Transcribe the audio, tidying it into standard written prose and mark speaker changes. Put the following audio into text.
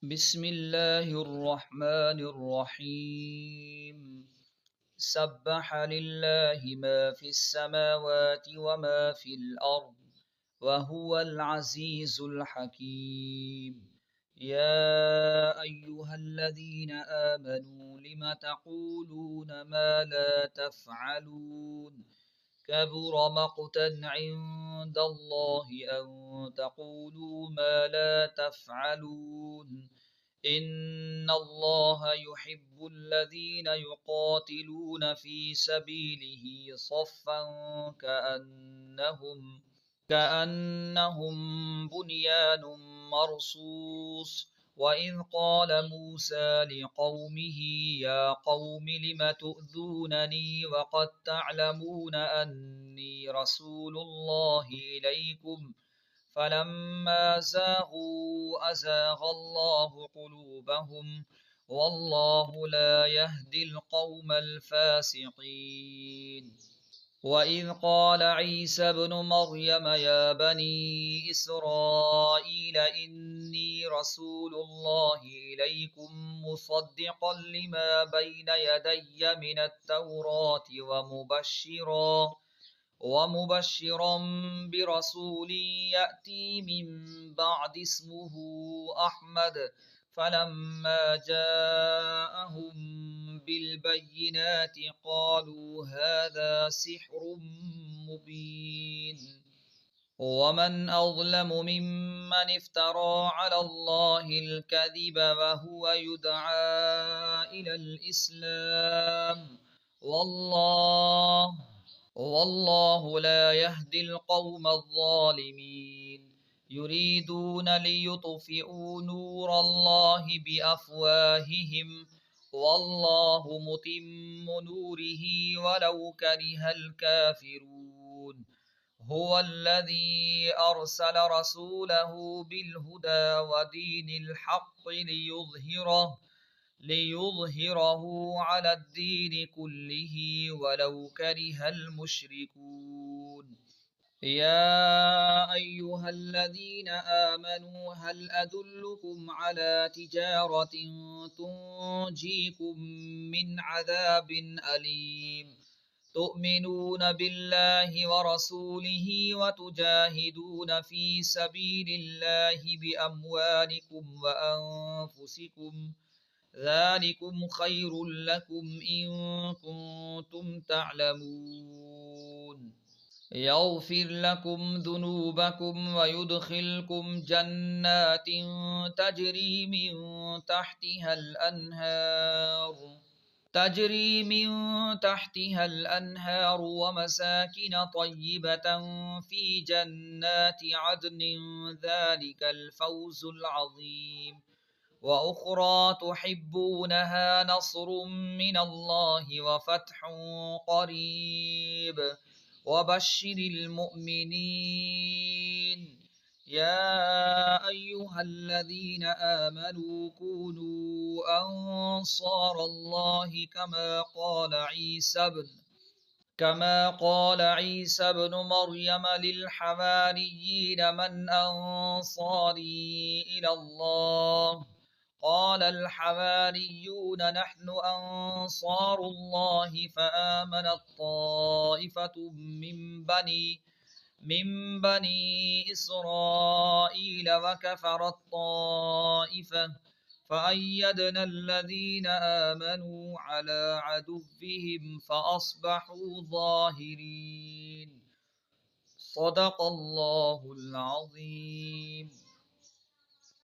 Speaker 1: بسم الله الرحمن الرحيم. سبح لله ما في السماوات وما في الأرض وهو العزيز الحكيم. يا أيها الذين آمنوا لم تقولون ما لا تفعلون؟ كبر مقتا عند الله أن تقولوا ما لا تفعلون. إن الله يحب الذين يقاتلون في سبيله صفا كأنهم بنيان مرصوص. وإذ قال موسى لقومه يا قوم لم تؤذونني وقد تعلمون أني رسول الله إليكم فلما زاغوا أزاغ الله قلوبهم والله لا يهدي القوم الفاسقين. وإذ قال عيسى ابن مريم يا بني إسرائيل إني رسول الله إليكم مصدقا لما بين يدي من التوراة ومبشرا برسول يأتي من بعد اسمه أحمد. فلما جاءهم بالبينات قالوا هذا سحر مبين. ومن أظلم ممن افترى على الله الكذب وهو يدعى إلى الإسلام والله لا يهدي القوم الظالمين. يريدون ليطفئوا نور الله بأفواههم والله متم نوره ولو كره الكافرون. هو الذي أرسل رسوله بالهدى ودين الحق ليظهره على الدين كله ولو كره المشركون. يا أيها الذين آمنوا هل أدلكم على تجارة تنجيكم من عذاب أليم؟ تؤمنون بالله ورسوله وتجاهدون في سبيل الله بأموالكم وأنفسكم ذلكم خير لكم إن كنتم تعلمون. يغفر لكم ذنوبكم ويدخلكم جنات تجري من تحتها الأنهار ومساكن طيبة في جنات عدن ذلك الفوز العظيم. وأخرى تحبونها نصر من الله وفتح قريب وبشر المؤمنين. يا أيها الذين آمنوا كونوا أنصار الله كما قال عيسى بن مريم للحواريين من أنصاري إلى الله؟ قال الحواريون نحن أنصار الله. فآمنت طائفة من بني إسرائيل وكفرت طائفة فأيدنا الذين آمنوا على عدوهم فأصبحوا ظاهرين. صدق الله العظيم.